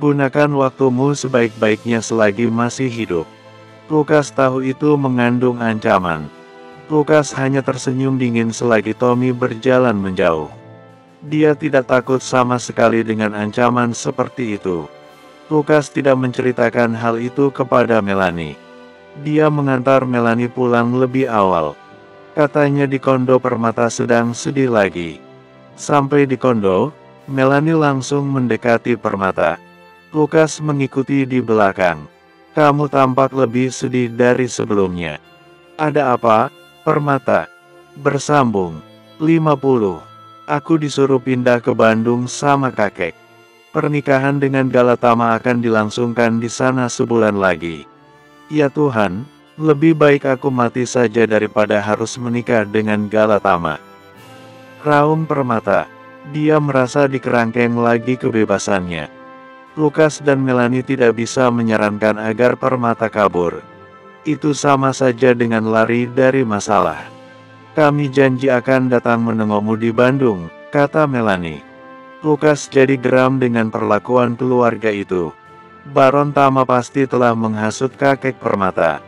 Speaker 1: Gunakan waktumu sebaik-baiknya selagi masih hidup. Lukas tahu itu mengandung ancaman. Lukas hanya tersenyum dingin selagi Tommy berjalan menjauh. Dia tidak takut sama sekali dengan ancaman seperti itu. Lukas tidak menceritakan hal itu kepada Melanie. Dia mengantar Melanie pulang lebih awal. Katanya di kondo Permata sedang sedih lagi. Sampai di kondo, Melanie langsung mendekati Permata. Lukas mengikuti di belakang. Kamu tampak lebih sedih dari sebelumnya. Ada apa, Permata? Bersambung. 50. Aku disuruh pindah ke Bandung sama kakek. Pernikahan dengan Galatama akan dilangsungkan di sana sebulan lagi. Ya Tuhan, lebih baik aku mati saja daripada harus menikah dengan Galatama. Raung Permata. Dia merasa dikerangkeng lagi kebebasannya. Lukas dan Melanie tidak bisa menyarankan agar Permata kabur. Itu sama saja dengan lari dari masalah. Kami janji akan datang menengokmu di Bandung, kata Melanie. Lukas jadi geram dengan perlakuan keluarga itu. Baron Tama pasti telah menghasut kakek Permata.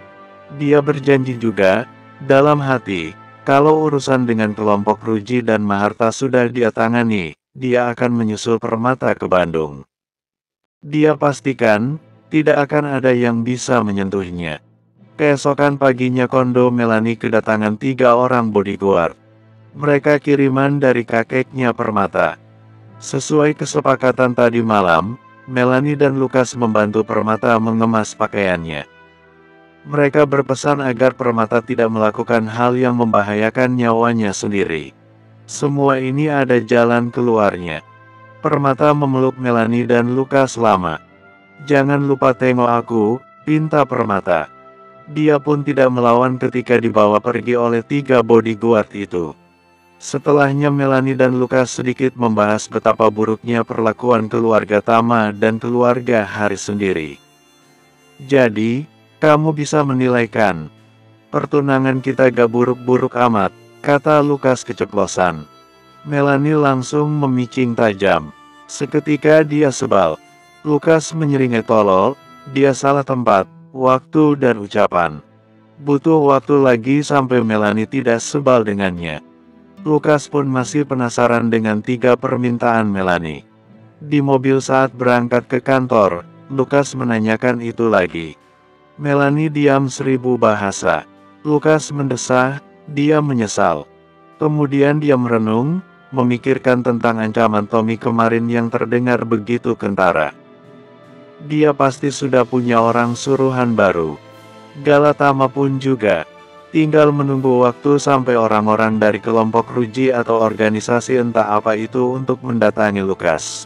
Speaker 1: Dia berjanji juga, dalam hati, kalau urusan dengan kelompok Ruji dan Maharta sudah dia tangani, dia akan menyusul Permata ke Bandung. Dia pastikan, tidak akan ada yang bisa menyentuhnya. Keesokan paginya kondo Melanie kedatangan 3 orang bodyguard. Mereka kiriman dari kakeknya Permata. Sesuai kesepakatan tadi malam, Melanie dan Lukas membantu Permata mengemas pakaiannya. Mereka berpesan agar Permata tidak melakukan hal yang membahayakan nyawanya sendiri. Semua ini ada jalan keluarnya. Permata memeluk Melanie dan Lukas lama. Jangan lupa tengok aku, pinta Permata. Dia pun tidak melawan ketika dibawa pergi oleh 3 bodyguard itu. Setelahnya Melanie dan Lukas sedikit membahas betapa buruknya perlakuan keluarga Tama dan keluarga Haris sendiri. Jadi, kamu bisa menilaikan. Pertunangan kita gak buruk-buruk amat, kata Lukas keceplosan. Melanie langsung memicing tajam. Seketika dia sebal. Lukas menyeringai tolol, dia salah tempat, waktu dan ucapan. Butuh waktu lagi sampai Melanie tidak sebal dengannya. Lukas pun masih penasaran dengan 3 permintaan Melanie. Di mobil saat berangkat ke kantor, Lukas menanyakan itu lagi. Melanie diam 1000 bahasa. Lukas mendesah, dia menyesal. Kemudian dia merenung, memikirkan tentang ancaman Tommy kemarin yang terdengar begitu kentara. Dia pasti sudah punya orang suruhan baru. Galatama pun juga. Tinggal menunggu waktu sampai orang-orang dari kelompok Ruji atau organisasi entah apa itu untuk mendatangi Lukas.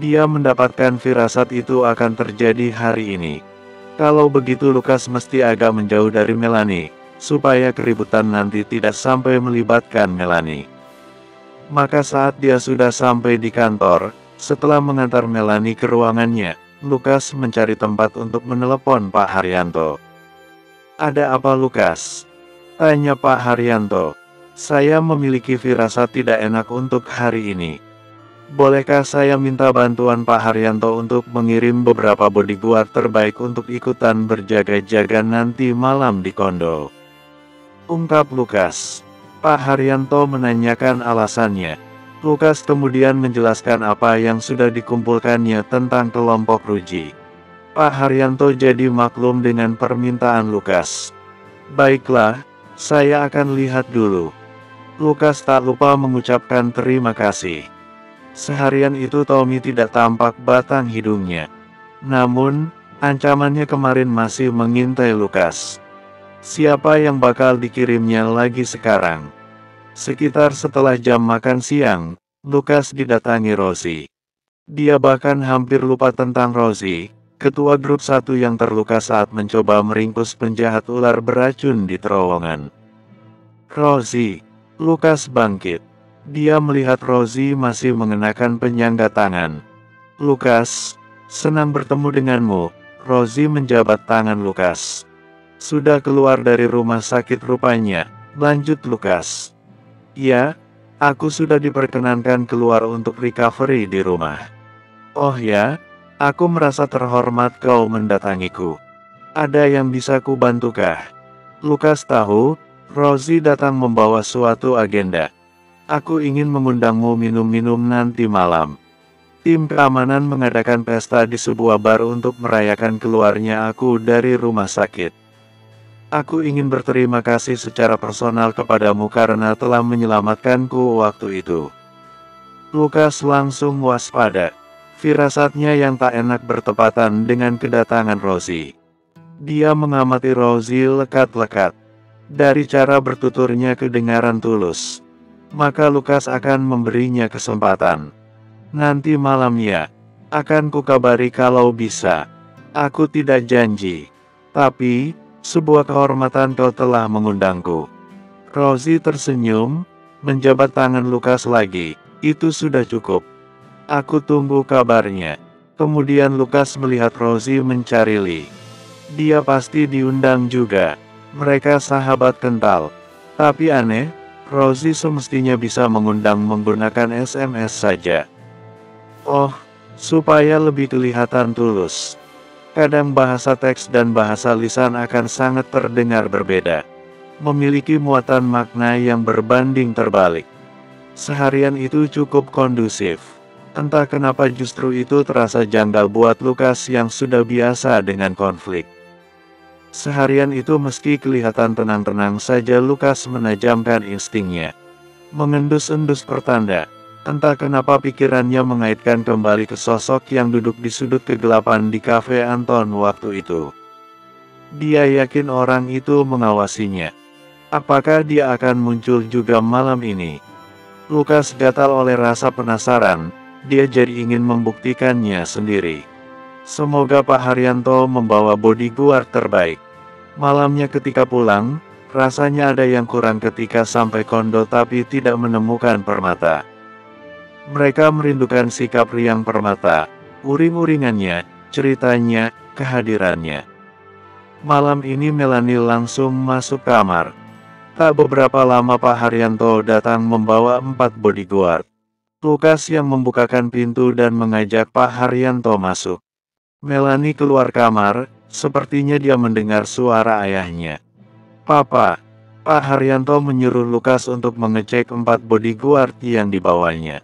Speaker 1: Dia mendapatkan firasat itu akan terjadi hari ini. Kalau begitu Lukas mesti agak menjauh dari Melanie, supaya keributan nanti tidak sampai melibatkan Melanie. Maka saat dia sudah sampai di kantor, setelah mengantar Melanie ke ruangannya, Lukas mencari tempat untuk menelepon Pak Haryanto. Ada apa Lukas? Tanya Pak Haryanto. Saya memiliki firasat tidak enak untuk hari ini. Bolehkah saya minta bantuan Pak Haryanto untuk mengirim beberapa bodyguard terbaik untuk ikutan berjaga-jaga nanti malam di kondo? Ungkap Lukas. Pak Haryanto menanyakan alasannya. Lukas kemudian menjelaskan apa yang sudah dikumpulkannya tentang kelompok Ruji. Pak Haryanto jadi maklum dengan permintaan Lukas. Baiklah, saya akan lihat dulu. Lukas tak lupa mengucapkan terima kasih. Seharian itu Tommy tidak tampak batang hidungnya. Namun, ancamannya kemarin masih mengintai Lukas. Siapa yang bakal dikirimnya lagi sekarang? Sekitar setelah jam makan siang, Lukas didatangi Rosie. Dia bahkan hampir lupa tentang Rosie, ketua grup 1 yang terluka saat mencoba meringkus penjahat ular beracun di terowongan. Rosie, Lukas bangkit. Dia melihat Rosie masih mengenakan penyangga tangan. Lukas, senang bertemu denganmu. Rosie menjabat tangan Lukas. Sudah keluar dari rumah sakit rupanya, lanjut Lukas. Ya, aku sudah diperkenankan keluar untuk recovery di rumah. Oh ya, aku merasa terhormat kau mendatangiku. Ada yang bisa kubantukah? Lukas tahu, Rosie datang membawa suatu agenda. Aku ingin mengundangmu minum-minum nanti malam. Tim keamanan mengadakan pesta di sebuah bar untuk merayakan keluarnya aku dari rumah sakit. Aku ingin berterima kasih secara personal kepadamu karena telah menyelamatkanku waktu itu. Lukas langsung waspada. Firasatnya yang tak enak bertepatan dengan kedatangan Rosie. Dia mengamati Rosie lekat-lekat. Dari cara bertuturnya kedengaran tulus. Maka Lukas akan memberinya kesempatan. Nanti malam ya, akan kukabari kalau bisa. Aku tidak janji. Tapi, sebuah kehormatan kau telah mengundangku. Rosie tersenyum, menjabat tangan Lukas lagi. Itu sudah cukup. Aku tunggu kabarnya. Kemudian Lukas melihat Rosie mencari Lee. Dia pasti diundang juga. Mereka sahabat kental. Tapi aneh, Rosie semestinya bisa mengundang menggunakan SMS saja. Oh, supaya lebih kelihatan tulus. Kadang bahasa teks dan bahasa lisan akan sangat terdengar berbeda. Memiliki muatan makna yang berbanding terbalik. Seharian itu cukup kondusif. Entah kenapa justru itu terasa janggal buat Lukas yang sudah biasa dengan konflik. Seharian itu meski kelihatan tenang-tenang saja Lukas menajamkan instingnya. Mengendus-endus pertanda. Entah kenapa pikirannya mengaitkan kembali ke sosok yang duduk di sudut kegelapan di kafe Anton waktu itu. Dia yakin orang itu mengawasinya. Apakah dia akan muncul juga malam ini? Lukas gatal oleh rasa penasaran, dia jadi ingin membuktikannya sendiri. Semoga Pak Haryanto membawa bodyguard terbaik. Malamnya ketika pulang, rasanya ada yang kurang ketika sampai kondo tapi tidak menemukan Permata. Mereka merindukan sikap riang Permata, uring-uringannya, ceritanya, kehadirannya. Malam ini Melanie langsung masuk kamar. Tak beberapa lama Pak Haryanto datang membawa 4 bodyguard. Lukas yang membukakan pintu dan mengajak Pak Haryanto masuk. Melanie keluar kamar, sepertinya dia mendengar suara ayahnya. "Papa." Pak Haryanto menyuruh Lukas untuk mengecek 4 bodyguard yang dibawanya.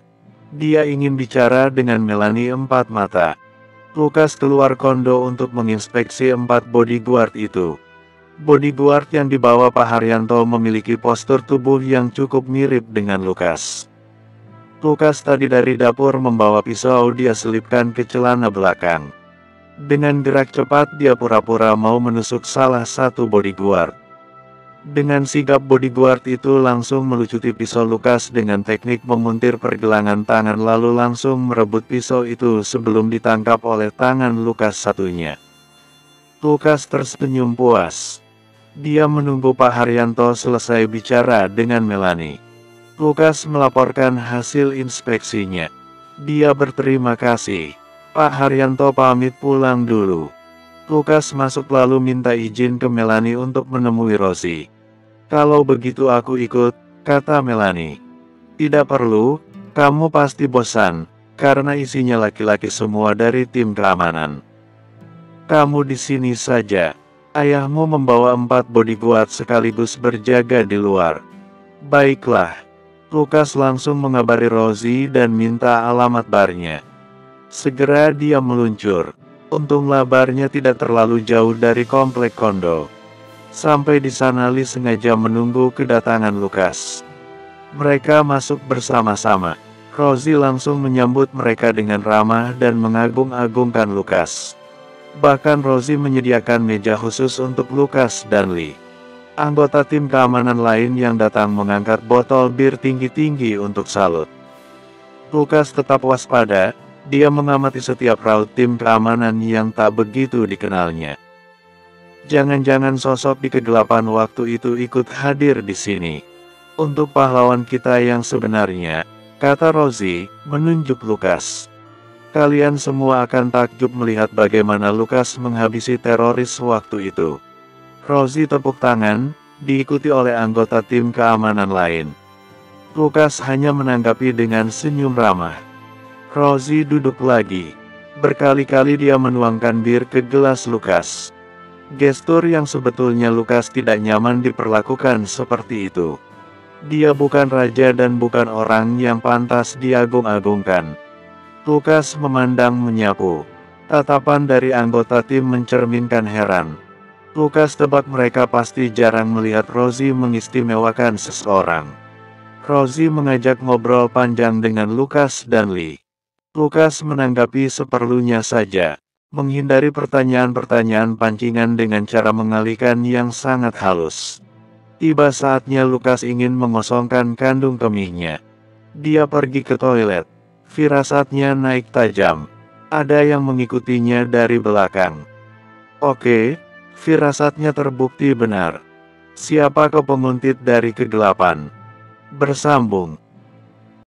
Speaker 1: Dia ingin bicara dengan Melanie 4 mata. Lukas keluar kondo untuk menginspeksi 4 bodyguard itu. Bodyguard yang dibawa Pak Haryanto memiliki postur tubuh yang cukup mirip dengan Lukas. Lukas tadi dari dapur membawa pisau, dia selipkan ke celana belakang. Dengan gerak cepat dia pura-pura mau menusuk salah satu bodyguard. Dengan sigap bodyguard itu langsung melucuti pisau Lukas dengan teknik memuntir pergelangan tangan lalu langsung merebut pisau itu sebelum ditangkap oleh tangan Lukas satunya. Lukas tersenyum puas. Dia menunggu Pak Haryanto selesai bicara dengan Melanie. Lukas melaporkan hasil inspeksinya. Dia berterima kasih. Pak Haryanto pamit pulang dulu. Lukas masuk lalu minta izin ke Melanie untuk menemui Rosie. "Kalau begitu aku ikut," kata Melanie. "Tidak perlu, kamu pasti bosan, karena isinya laki-laki semua dari tim keamanan. Kamu di sini saja. Ayahmu membawa 4 bodyguard sekaligus berjaga di luar." "Baiklah." Lukas langsung mengabari Rosie dan minta alamat barnya. Segera dia meluncur. Untunglah barnya tidak terlalu jauh dari komplek kondo. Sampai di sana Lee sengaja menunggu kedatangan Lukas. Mereka masuk bersama-sama. Rosie langsung menyambut mereka dengan ramah dan mengagung-agungkan Lukas. Bahkan Rosie menyediakan meja khusus untuk Lukas dan Lee. Anggota tim keamanan lain yang datang mengangkat botol bir tinggi-tinggi untuk salut. Lukas tetap waspada, dia mengamati setiap raut tim keamanan yang tak begitu dikenalnya. Jangan-jangan sosok di kegelapan waktu itu ikut hadir di sini. "Untuk pahlawan kita yang sebenarnya," kata Rosie, menunjuk Lukas. "Kalian semua akan takjub melihat bagaimana Lukas menghabisi teroris waktu itu." Rosie tepuk tangan, diikuti oleh anggota tim keamanan lain. Lukas hanya menanggapi dengan senyum ramah. Rosie duduk lagi. Berkali-kali dia menuangkan bir ke gelas Lukas. Gestur yang sebetulnya Lukas tidak nyaman diperlakukan seperti itu. Dia bukan raja dan bukan orang yang pantas diagung-agungkan. Lukas memandang menyapu. Tatapan dari anggota tim mencerminkan heran. Lukas tebak mereka pasti jarang melihat Rosie mengistimewakan seseorang. Rosie mengajak ngobrol panjang dengan Lukas dan Lee. Lukas menanggapi seperlunya saja, menghindari pertanyaan-pertanyaan pancingan dengan cara mengalihkan yang sangat halus. Tiba saatnya Lukas ingin mengosongkan kandung kemihnya. Dia pergi ke toilet. Firasatnya naik tajam. Ada yang mengikutinya dari belakang. Oke. Firasatnya terbukti benar. Siapakah penguntit dari kegelapan? Bersambung.